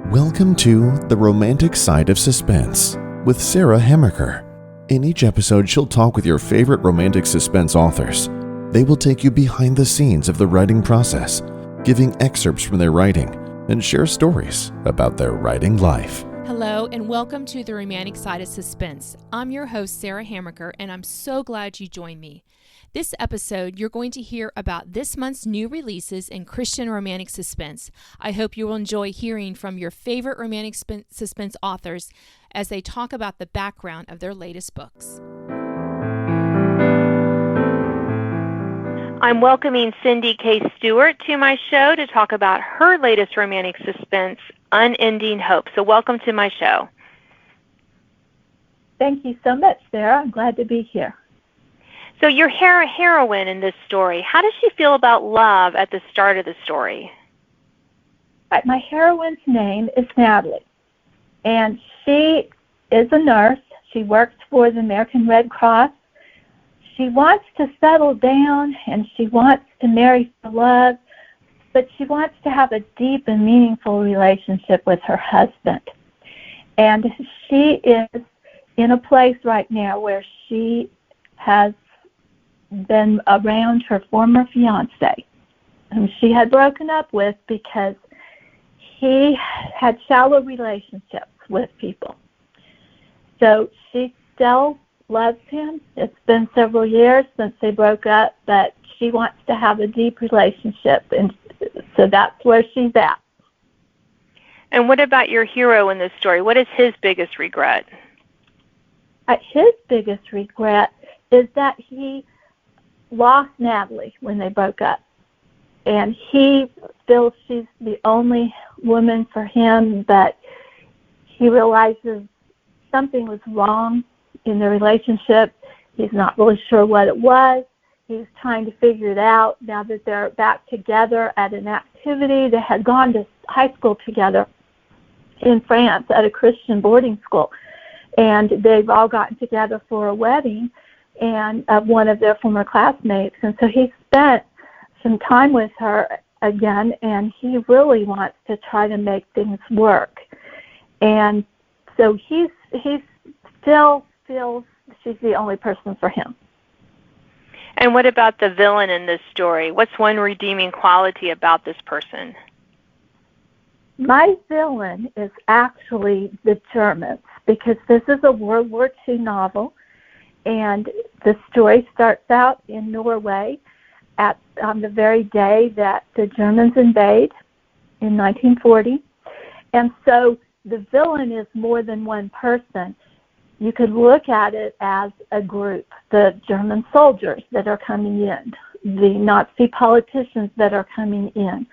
Welcome to The Romantic Side of Suspense with Sarah Hemmerker. In each episode, she'll talk with your favorite romantic suspense authors. They will take you behind the scenes of the writing process, giving excerpts from their writing, and share stories about their writing life. Hello and welcome to The Romantic Side of Suspense. I'm your host, Sarah Hemmerker, and I'm so glad you joined me. This episode, you're going to hear about this month's new releases in Christian romantic suspense. I hope you will enjoy hearing from your favorite romantic suspense authors as they talk about the background of their latest books. I'm welcoming Cindy K. Stewart to my show to talk about her latest romantic suspense, Unending Hope. So welcome to my show. Thank you so much, Sarah. I'm glad to be here. So your heroine in this story, how does she feel about love at the start of the story? My heroine's name is Natalie, and she is a nurse. She works for the American Red Cross. She wants to settle down, and she wants to marry for love, but she wants to have a deep and meaningful relationship with her husband. And she is in a place right now where she has been around her former fiancé, whom she had broken up with because he had shallow relationships with people. So she still loves him. It's been several years since they broke up, but she wants to have a deep relationship, and so that's where she's at. And what about your hero in this story? What is his biggest regret? His biggest regret is that he lost Natalie when they broke up, and he feels she's the only woman for him, but he realizes something was wrong in the relationship. He's not really sure what it was. He's trying to figure it out now that they're back together at an activity. They had gone to high school together in France at a Christian boarding school, and they've all gotten together for a wedding and of one of their former classmates. And so he spent some time with her again, and he really wants to try to make things work. And so he still feels she's the only person for him. And what about the villain in this story? What's one redeeming quality about this person? My villain is actually the Germans, because this is a World War II novel, and the story starts out in Norway on the very day that the Germans invade in 1940. And so the villain is more than one person. You could look at it as a group, the German soldiers that are coming in, the Nazi politicians that are coming in.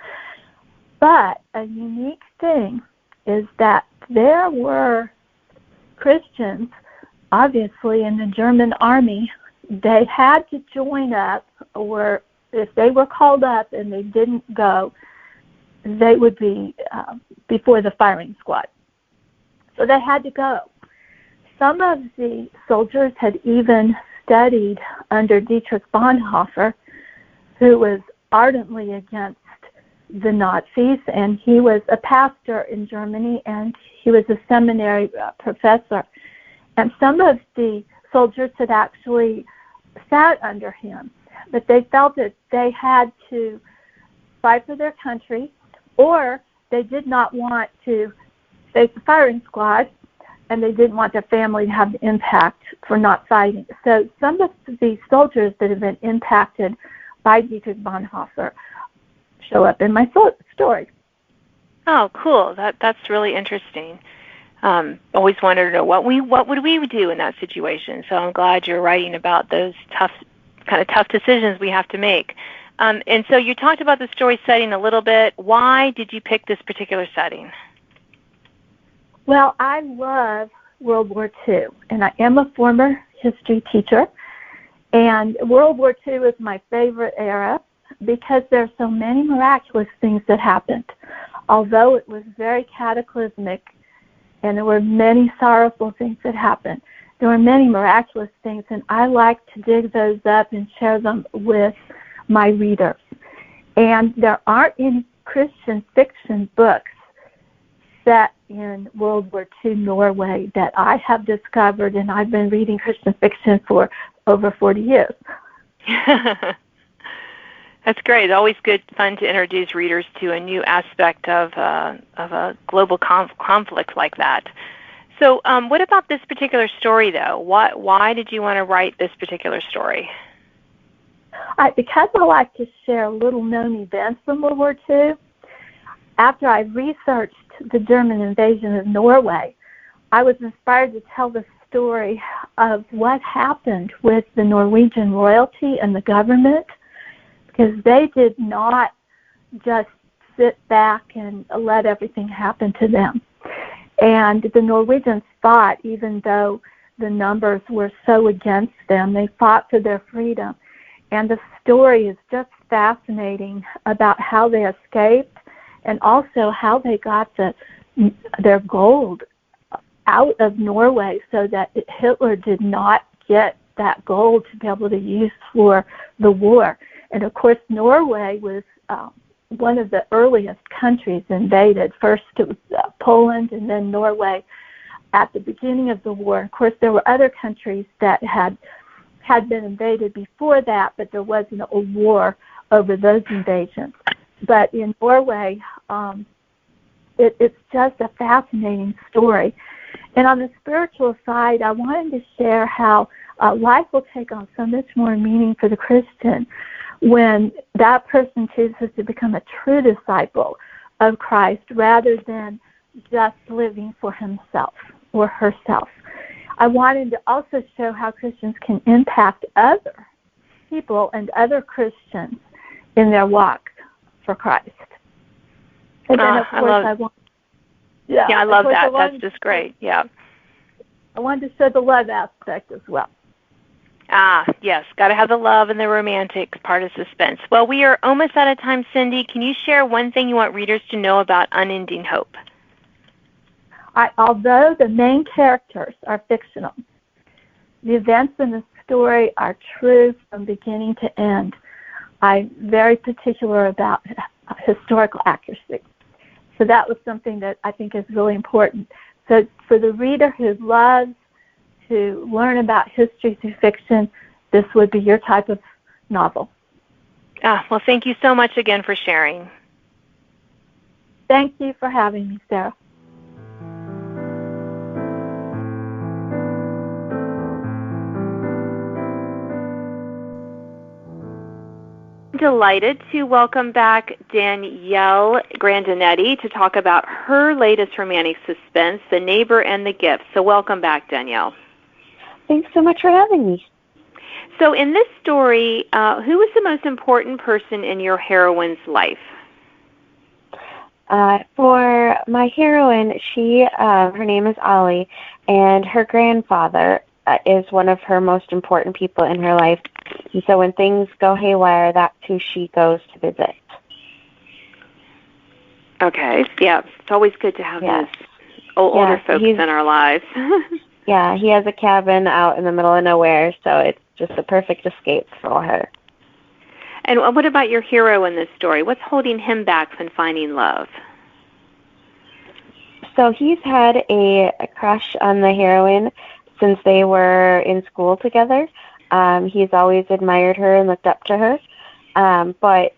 But a unique thing is that there were Christians, obviously, in the German army. They had to join up, or if they were called up and they didn't go, they would be before the firing squad. So they had to go. Some of the soldiers had even studied under Dietrich Bonhoeffer, who was ardently against the Nazis, and he was a pastor in Germany, and he was a seminary professor. And some of the soldiers had actually sat under him, but they felt that they had to fight for their country, or they did not want to face the firing squad, and they didn't want their family to have the impact for not fighting. So some of the soldiers that have been impacted by Dietrich Bonhoeffer show up in my story. Oh, cool. That's really interesting. Always wanted to know what would we do in that situation. So I'm glad you're writing about those tough decisions we have to make. And so you talked about the story setting a little bit. Why did you pick this particular setting? Well, I love World War II, and I am a former history teacher, and World War II is my favorite era because there are so many miraculous things that happened. Although it was very cataclysmic and there were many sorrowful things that happened, there were many miraculous things, and I like to dig those up and share them with my readers. And there aren't any Christian fiction books set in World War II Norway that I have discovered, and I've been reading Christian fiction for over 40 years. That's great. It's always fun to introduce readers to a new aspect of a global conflict like that. So what about this particular story, though? Why did you want to write this particular story? Because I like to share little-known events from World War II. After I researched the German invasion of Norway, I was inspired to tell the story of what happened with the Norwegian royalty and the government, because they did not just sit back and let everything happen to them. And the Norwegians fought, even though the numbers were so against them. They fought for their freedom. And the story is just fascinating about how they escaped and also how they got their gold out of Norway so that Hitler did not get that gold to be able to use for the war. And, of course, Norway was one of the earliest countries invaded. First it was Poland and then Norway at the beginning of the war. Of course, there were other countries that had been invaded before that, but there wasn't a war over those invasions. But in Norway, it's just a fascinating story. And on the spiritual side, I wanted to share how life will take on so much more meaning for the Christian when that person chooses to become a true disciple of Christ rather than just living for himself or herself. I wanted to also show how Christians can impact other people and other Christians in their walk for Christ. And then, of course, I love that. That's just great. Yeah. I wanted to show the love aspect as well. Yes. Got to have the love and the romantic part of suspense. Well, we are almost out of time, Cindy. Can you share one thing you want readers to know about Unending Hope? Although the main characters are fictional, the events in the story are true from beginning to end. I'm very particular about historical accuracy. So that was something that I think is really important. So for the reader who loves to learn about history through fiction, this would be your type of novel. Well, thank you so much again for sharing. Thank you for having me, Sarah. Delighted to welcome back Danielle Grandinetti to talk about her latest romantic suspense, The Neighbor and the Gift. So welcome back, Danielle. Thanks so much for having me. So in this story, who was the most important person in your heroine's life? For my heroine, her name is Ollie, and her grandfather is one of her most important people in her life. And so when things go haywire, that's who she goes to visit. Okay, yeah. It's always good to have those older folks in our lives. Yeah, he has a cabin out in the middle of nowhere, so it's just a perfect escape for her. And what about your hero in this story? What's holding him back from finding love? So he's had a crush on the heroine since they were in school together. He's always admired her and looked up to her, but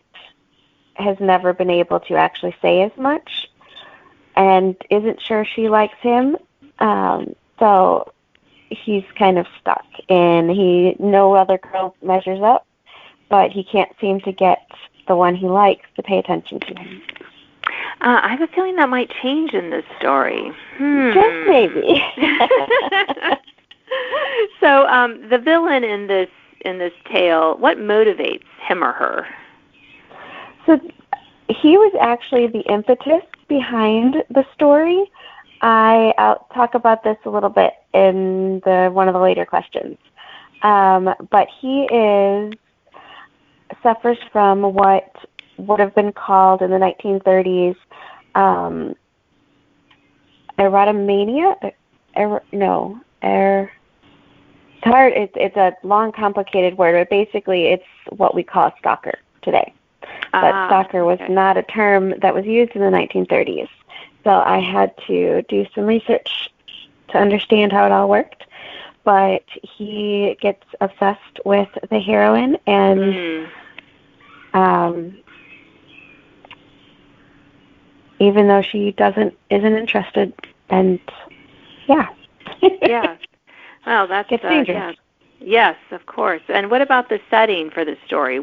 has never been able to actually say as much and isn't sure she likes him. So he's kind of stuck, and no other girl measures up, but he can't seem to get the one he likes to pay attention to him. I have a feeling that might change in this story. Just maybe. So the villain in this tale, what motivates him or her? So he was actually the impetus behind the story. I'll talk about this a little bit in one of the later questions. But he suffers from what would have been called in the 1930s erotomania. It's a long, complicated word, but basically it's what we call a stalker today. But stalker was not a term that was used in the 1930s. So I had to do some research to understand how it all worked. But he gets obsessed with the heroine, and even though she isn't interested, and yeah. Yeah. Well, that's it's dangerous. Yeah. Yes, of course. And what about the setting for the story?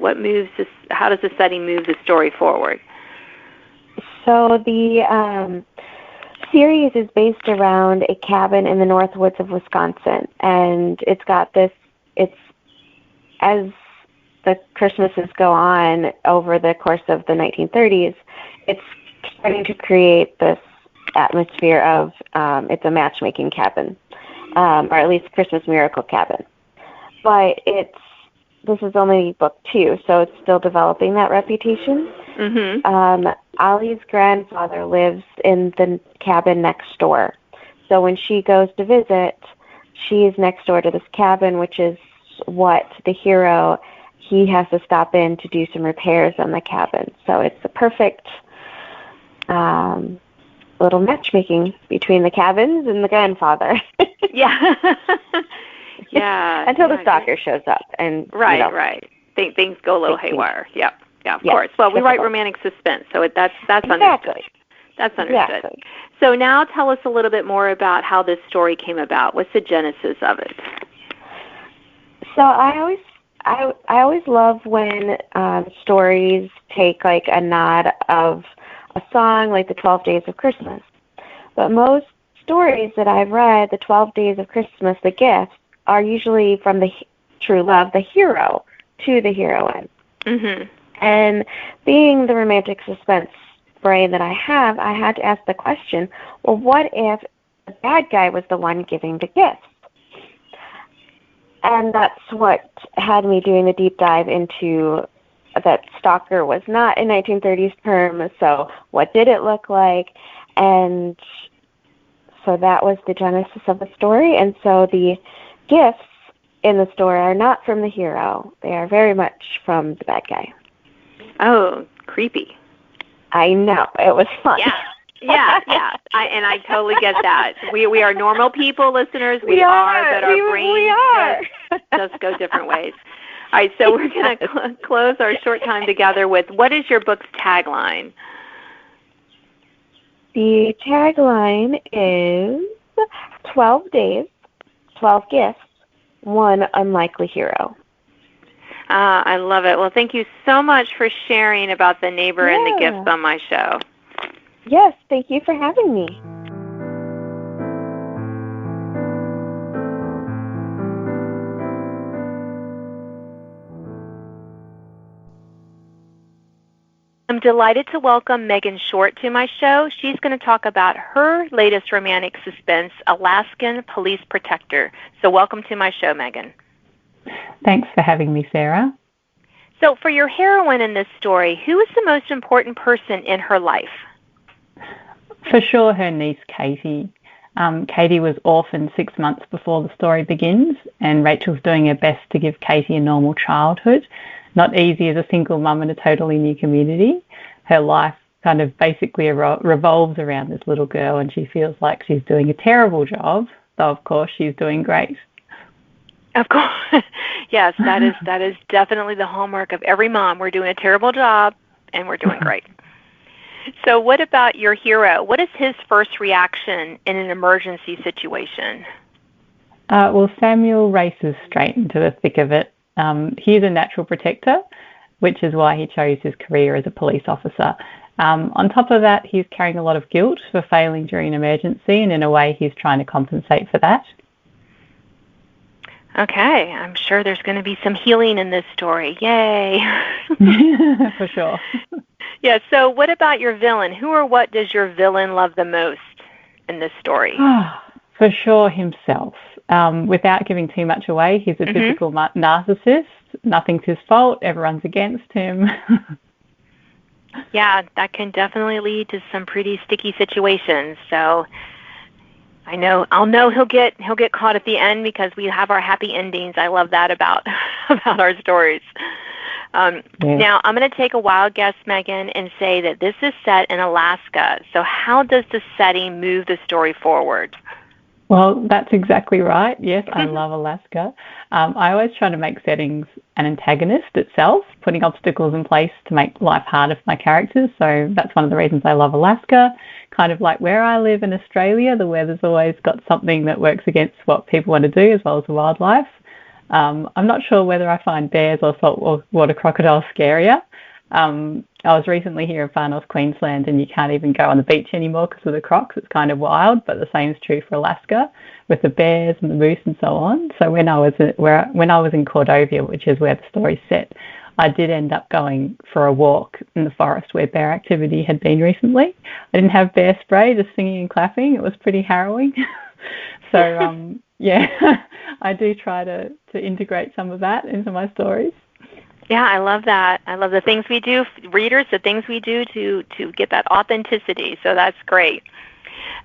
How does the setting move the story forward? So the series is based around a cabin in the north woods of Wisconsin, and it's as the Christmases go on over the course of the 1930s, it's starting to create this atmosphere of it's a matchmaking cabin, or at least Christmas miracle cabin. But this is only book 2, so it's still developing that reputation. Mm-hmm. Ollie's grandfather lives in the cabin next door. So when she goes to visit, she is next door to this cabin, which is what the hero, he has to stop in to do some repairs on the cabin. So it's a perfect little matchmaking between the cabins and the grandfather. Yeah. Yeah. Until the stalker shows up. And right. Things go a little haywire. Yep. Yeah, of course. Well, we write romantic suspense, so that's understood. Exactly. That's understood. Exactly. So now tell us a little bit more about how this story came about. What's the genesis of it? So I always love when stories take like a nod of a song, like the 12 Days of Christmas. But most stories that I've read, the 12 Days of Christmas, the gifts, are usually from the true love, the hero, to the heroine. Mm-hmm. And being the romantic suspense brain that I have, I had to ask the question, well, what if the bad guy was the one giving the gifts? And that's what had me doing the deep dive into that stalker was not a 1930s term, so what did it look like? And so that was the genesis of the story. And so the gifts in the story are not from the hero. They are very much from the bad guy. Oh, creepy. I know. It was fun. Yeah. I totally get that. We are normal people, listeners. We are, but our brains just go different ways. All right, so we're going to close our short time together with, what is your book's tagline? The tagline is 12 days, 12 gifts, one unlikely hero. I love it. Well, thank you so much for sharing about the neighbor and the gifts on my show. Yes, thank you for having me. I'm delighted to welcome Megan Short to my show. She's going to talk about her latest romantic suspense, Alaskan Police Protector. So welcome to my show, Megan. Thanks for having me, Sarah. So for your heroine in this story, who is the most important person in her life? For sure, her niece, Katie. Katie was orphaned 6 months before the story begins, and Rachel's doing her best to give Katie a normal childhood. Not easy as a single mum in a totally new community. Her life kind of basically revolves around this little girl, and she feels like she's doing a terrible job, though of course she's doing great. Of course. Yes, that is definitely the hallmark of every mom. We're doing a terrible job, and we're doing great. So what about your hero? What is his first reaction in an emergency situation? Well, Samuel races straight into the thick of it. He's a natural protector, which is why he chose his career as a police officer. On top of that, he's carrying a lot of guilt for failing during an emergency, and in a way he's trying to compensate for that. Okay, I'm sure there's going to be some healing in this story. Yay! For sure. Yeah, so what about your villain? Who or what does your villain love the most in this story? For sure himself. Without giving too much away, he's a typical narcissist. Nothing's his fault. Everyone's against him. Yeah, that can definitely lead to some pretty sticky situations. So I'll know he'll get caught at the end because we have our happy endings. I love that about our stories. Now, I'm going to take a wild guess, Megan, and say that this is set in Alaska. So how does the setting move the story forward? Well, that's exactly right. Yes, I love Alaska. I always try to make settings an antagonist itself, putting obstacles in place to make life harder for my characters. So that's one of the reasons I love Alaska. Kind of like where I live in Australia, the weather's always got something that works against what people want to do, as well as the wildlife. I'm not sure whether I find bears or saltwater crocodiles scarier. I was recently here in far north Queensland, and you can't even go on the beach anymore because of the crocs. It's kind of wild, but the same is true for Alaska with the bears and the moose and so on. So when I was in Cordovia, which is where the story's set, I did end up going for a walk in the forest where bear activity had been recently. I didn't have bear spray, just singing and clapping. It was pretty harrowing. So I do try to integrate some of that into my stories. Yeah, I love that. I love the things we do, readers, the things we do to get that authenticity. So that's great.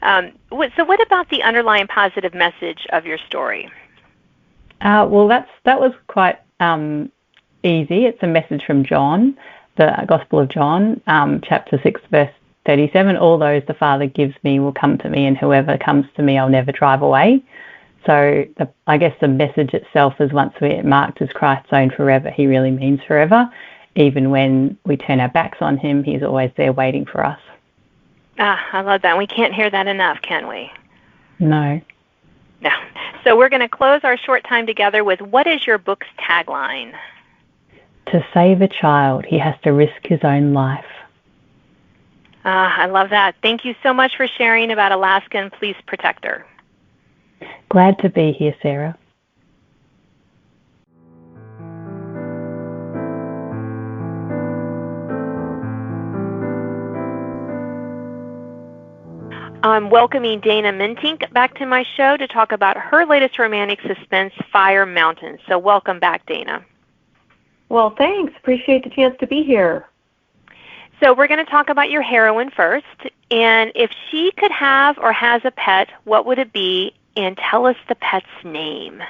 So what about the underlying positive message of your story? Well, that was quite easy. It's a message from John, the Gospel of John, chapter 6, verse 37. All those the Father gives me will come to me, and whoever comes to me I'll never drive away. So I guess the message itself is once we're marked as Christ's own forever, he really means forever. Even when we turn our backs on him, he's always there waiting for us. I love that. We can't hear that enough, can we? No. No. So we're going to close our short time together with, what is your book's tagline? To save a child, he has to risk his own life. I love that. Thank you so much for sharing about Alaskan. Please protect her. Glad to be here, Sarah. I'm welcoming Dana Mentink back to my show to talk about her latest romantic suspense, Fire Mountain. So welcome back, Dana. Well, thanks. Appreciate the chance to be here. So we're going to talk about your heroine first. And if she could have or has a pet, what would it be? And tell us the pet's name.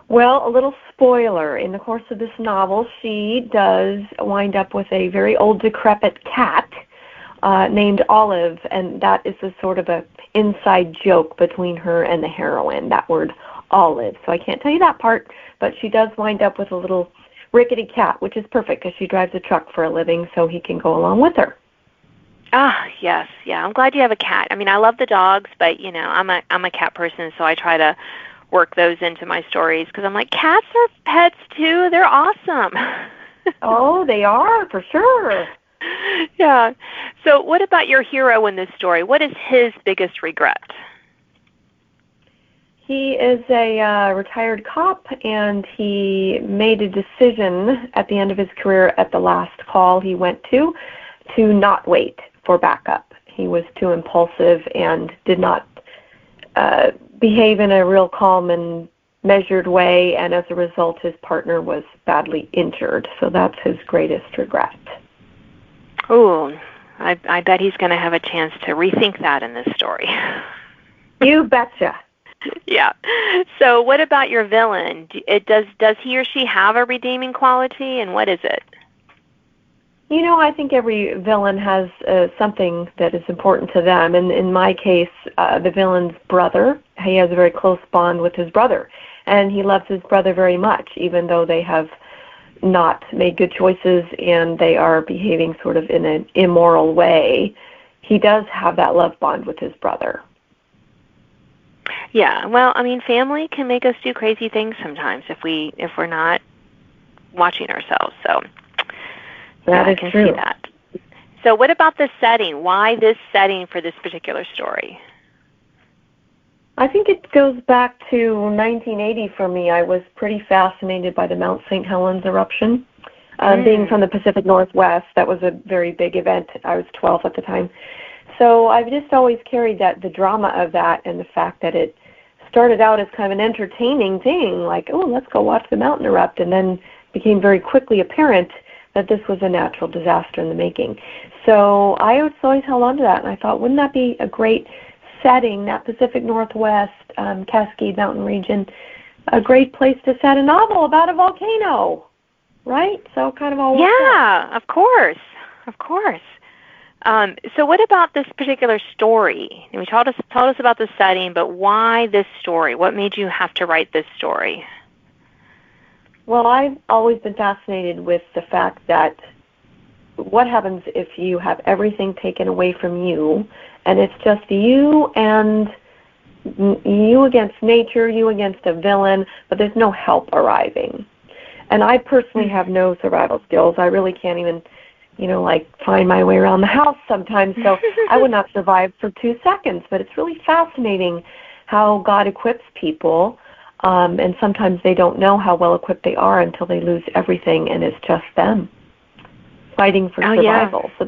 Well, a little spoiler. In the course of this novel, she does wind up with a very old, decrepit cat named Olive, and that is a sort of a inside joke between her and the heroine, that word Olive. So I can't tell you that part, but she does wind up with a little rickety cat, which is perfect because she drives a truck for a living, so he can go along with her. Yes. Yeah, I'm glad you have a cat. I mean, I love the dogs, but, you know, I'm a cat person, so I try to work those into my stories because I'm like, cats are pets, too. They're awesome. Oh, they are, for sure. Yeah. So what about your hero in this story? What is his biggest regret? He is a retired cop, and he made a decision at the end of his career at the last call he went to not wait for backup. He was too impulsive and did not behave in a real calm and measured way, and as a result, his partner was badly injured. So that's his greatest regret. Oh, I bet he's going to have a chance to rethink that in this story. You betcha. Yeah. So what about your villain? Does he or she have a redeeming quality, and what is it? You know, I think every villain has something that is important to them. And in my case, the villain's brother, he has a very close bond with his brother. And he loves his brother very much, even though they have not made good choices and they are behaving sort of in an immoral way. He does have that love bond with his brother. Yeah. Well, I mean, family can make us do crazy things sometimes if we're not watching ourselves. So that is I can true. see that. So what about the setting? Why this setting for this particular story? I think it goes back to 1980 for me. I was pretty fascinated by the Mount St. Helens eruption. Being from the Pacific Northwest, that was a very big event. I was 12 at the time. So I've just always carried the drama of that, and the fact that it started out as kind of an entertaining thing, like, oh, let's go watch the mountain erupt, and then became very quickly apparent that this was a natural disaster in the making. So I always held on to that, and I thought, wouldn't that be a great setting, that Pacific Northwest Cascade Mountain region, a great place to set a novel about a volcano? right? So kind of all works out. Yeah, of course. So what about this particular story? You told us about the setting, but why this story? What made you have to write this story? Well, I've always been fascinated with the fact that what happens if you have everything taken away from you, and it's just you and you against nature, you against a villain, but there's no help arriving. And I personally have no survival skills. I really can't even, find my way around the house sometimes, so I would not survive for 2 seconds. But it's really fascinating how God equips people, and sometimes they don't know how well equipped they are until they lose everything and it's just them fighting for survival. Yeah. So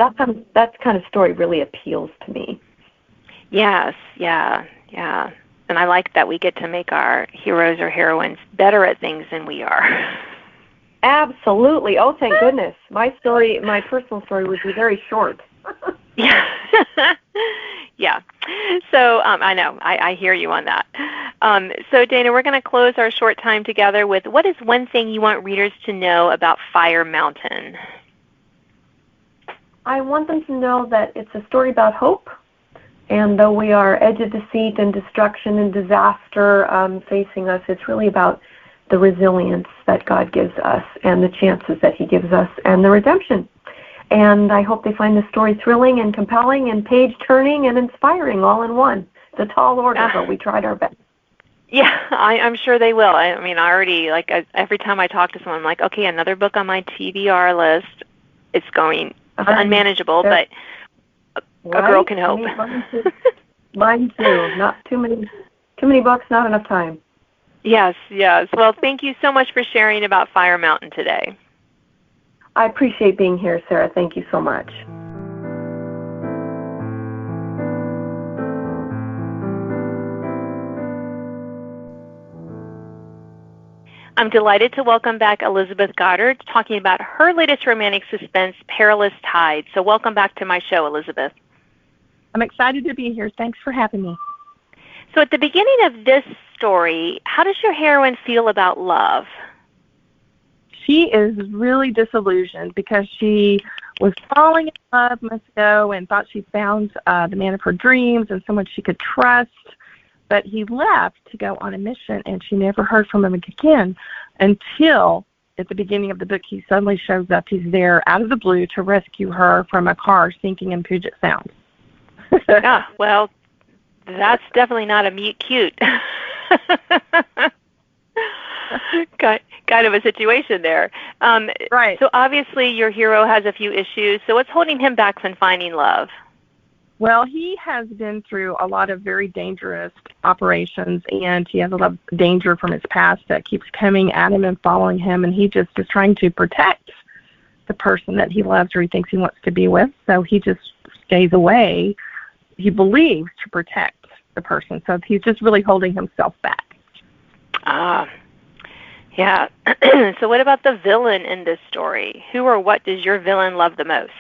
that kind of story really appeals to me. Yes, yeah. And I like that we get to make our heroes or heroines better at things than we are. Absolutely. Oh, thank goodness. My personal story would be very short. Yeah. Yeah. So I know. I hear you on that. So, Dana, we're going to close our short time together with what is one thing you want readers to know about Fire Mountain? I want them to know that it's a story about hope. And though we are edge of defeat and destruction and disaster facing us, it's really about the resilience that God gives us and the chances that He gives us and the redemption. And I hope they find the story thrilling and compelling and page-turning and inspiring all in one. It's a tall order, but we tried our best. Yeah, I'm sure they will. I mean, I already, every time I talk to someone, I'm like, okay, another book on my TBR list. It's unmanageable, but a girl can hope. Mine too. Not too many books, not enough time. Yes. Well, thank you so much for sharing about Fire Mountain today. I appreciate being here, Sarah. Thank you so much. I'm delighted to welcome back Elizabeth Goddard, talking about her latest romantic suspense, Perilous Tide. So welcome back to my show, Elizabeth. I'm excited to be here. Thanks for having me. So at the beginning of this story, how does your heroine feel about love? She is really disillusioned because she was falling in love months ago and thought she found the man of her dreams and someone she could trust. But he left to go on a mission, and she never heard from him again until at the beginning of the book he suddenly shows up. He's there out of the blue to rescue her from a car sinking in Puget Sound. Yeah, well, that's definitely not a meet cute. Kind of a situation there. Right. So obviously your hero has a few issues. So what's holding him back from finding love? Well, he has been through a lot of very dangerous operations, and he has a lot of danger from his past that keeps coming at him and following him, and he just is trying to protect the person that he loves or he thinks he wants to be with, so he just stays away, he believes, to protect the person. So he's just really holding himself back. Yeah. So what about the villain in this story? Who or what does your villain love the most?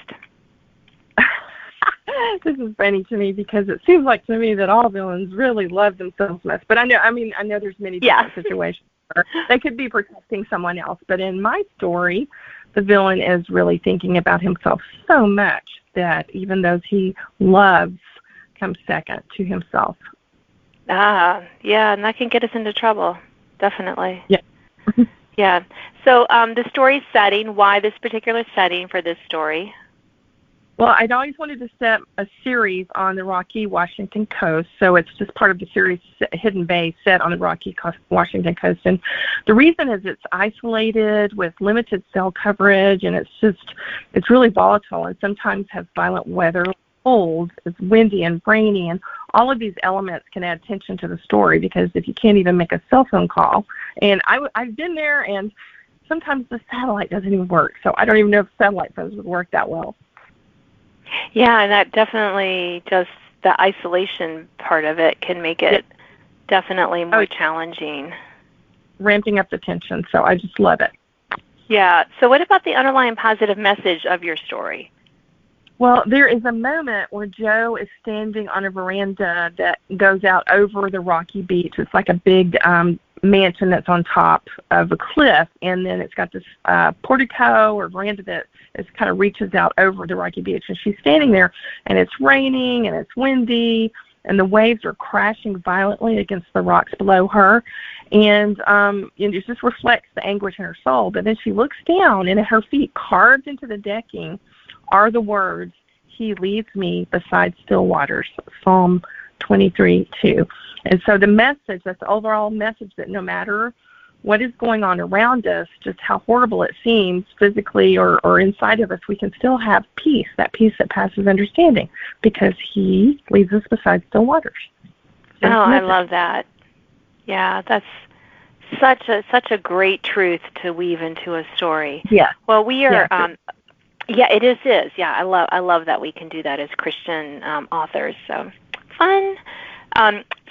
This is funny to me because it seems like to me that all villains really love themselves most. But I know there's many different situations where they could be protecting someone else. But in my story, the villain is really thinking about himself so much that even those he loves come second to himself. Yeah, and that can get us into trouble, definitely. Yeah. Yeah. So the story setting, why this particular setting for this story? Well, I'd always wanted to set a series on the Rocky Washington coast, so it's just part of the series Hidden Bay set on the Rocky Washington coast. And the reason is it's isolated with limited cell coverage, and it's really volatile and sometimes has violent weather, cold, it's windy and rainy, and all of these elements can add tension to the story because if you can't even make a cell phone call, and I've been there, and sometimes the satellite doesn't even work, so I don't even know if satellite phones would work that well. Yeah, and that definitely just the isolation part of it can make it definitely more challenging. Ramping up the tension, so I just love it. Yeah, so what about the underlying positive message of your story? Well, there is a moment where Joe is standing on a veranda that goes out over the rocky beach. It's like a big mansion that's on top of a cliff, and then it's got this portico or veranda that kind of reaches out over the rocky beach, and she's standing there, and it's raining, and it's windy, and the waves are crashing violently against the rocks below her, and it just reflects the anguish in her soul. But then she looks down, and at her feet, carved into the decking, are the words, "He leads me beside still waters," Psalm 23:2. And so the message, that's the overall message, that no matter what is going on around us, just how horrible it seems physically or inside of us, we can still have peace, that peace that passes understanding, because he leads us beside still waters. Oh, I love that. Yeah, that's such a great truth to weave into a story. Yeah. Well, we are. Yeah, it is. Yeah, I love that we can do that as Christian authors. So fun.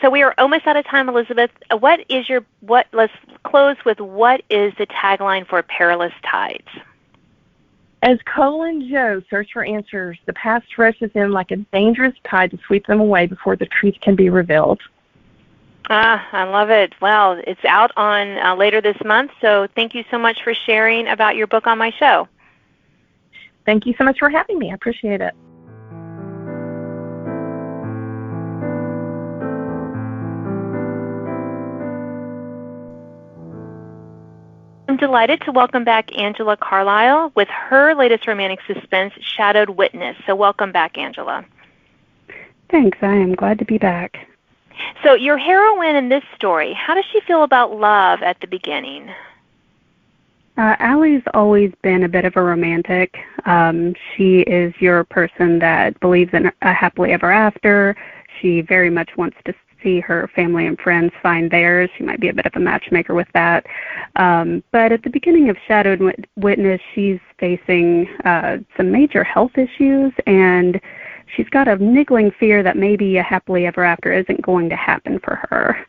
So we are almost out of time, Elizabeth. Let's close with, what is the tagline for Perilous Tides? As Cole and Joe search for answers, the past rushes in like a dangerous tide to sweep them away before the truth can be revealed. I love it. Well, it's out on later this month, so thank you so much for sharing about your book on my show. Thank you so much for having me. I appreciate it. I'm delighted to welcome back Angela Carlisle with her latest romantic suspense, Shadowed Witness. So welcome back, Angela. Thanks. I am glad to be back. So your heroine in this story, how does she feel about love at the beginning? Allie's always been a bit of a romantic. She is your person that believes in a happily ever after. She very much wants to see her family and friends find theirs. She might be a bit of a matchmaker with that. But at the beginning of Shadowed Witness, she's facing some major health issues, and she's got a niggling fear that maybe a happily ever after isn't going to happen for her.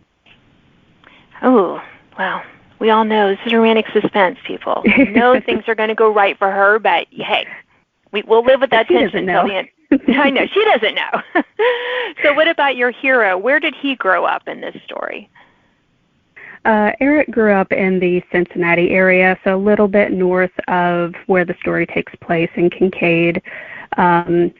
Oh, well, we all know this is romantic suspense, people. We know things are going to go right for her, but hey, we'll live with that tension until the end. I know, she doesn't know. So what about your hero? Where did he grow up in this story? Eric grew up in the Cincinnati area, so a little bit north of where the story takes place in Kincaid.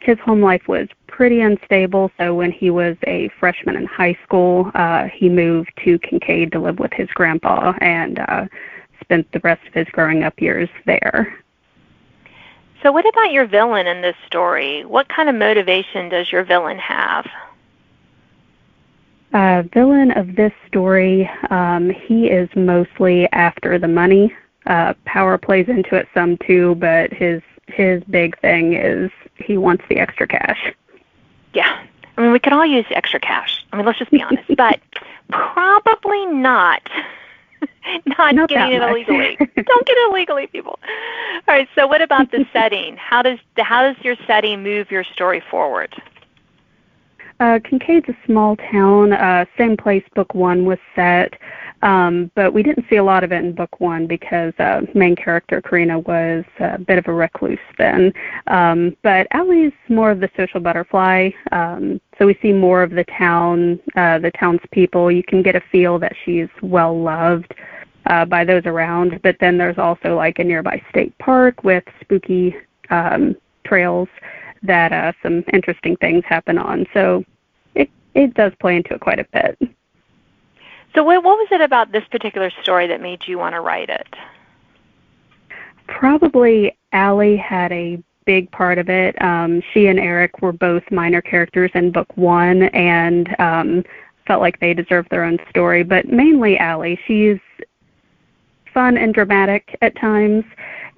His home life was pretty unstable, so when he was a freshman in high school, he moved to Kincaid to live with his grandpa and spent the rest of his growing up years there. So what about your villain in this story? What kind of motivation does your villain have? Villain of this story, he is mostly after the money. Power plays into it some too, but his big thing is he wants the extra cash. Yeah. I mean, we could all use extra cash. I mean, let's just be honest. But probably not getting it illegally. Don't get it illegally, people. All right, so what about the setting? How does your setting move your story forward? Kincaid's a small town, same place Book 1 was set, but we didn't see a lot of it in Book 1 because main character Karina was a bit of a recluse then. But Allie's more of the social butterfly, so we see more of the town, the townspeople. You can get a feel that she's well-loved by those around, but then there's also like a nearby state park with spooky trails that some interesting things happen on. So it does play into it quite a bit. So what was it about this particular story that made you want to write it? Probably Allie had a big part of it. She and Eric were both minor characters in Book 1 and felt like they deserved their own story, but mainly Allie. She's fun and dramatic at times,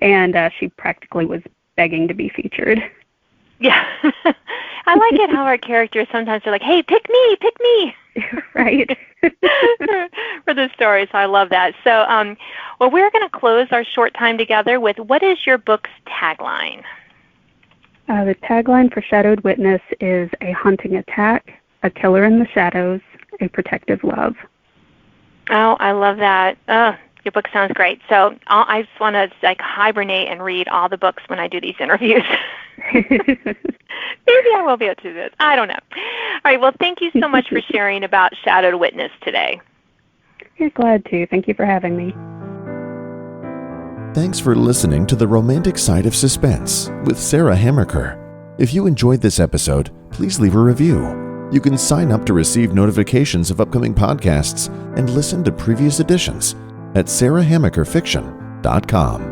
and she practically was begging to be featured. Yeah. I like it how our characters sometimes are like, hey, pick me. Right. For the story, so I love that. So, well, we're going to close our short time together with, what is your book's tagline? The tagline for Shadowed Witness is a haunting attack, a killer in the shadows, a protective love. Oh, I love that. Your book sounds great. So I just want to hibernate and read all the books when I do these interviews. Maybe I will be able to do this. I don't know. All right. Well, thank you so much for sharing about Shadowed Witness today. Yeah, glad to. Thank you for having me. Thanks for listening to The Romantic Side of Suspense with Sarah Hammaker. If you enjoyed this episode, please leave a review. You can sign up to receive notifications of upcoming podcasts and listen to previous editions at sarahhammakerfiction.com.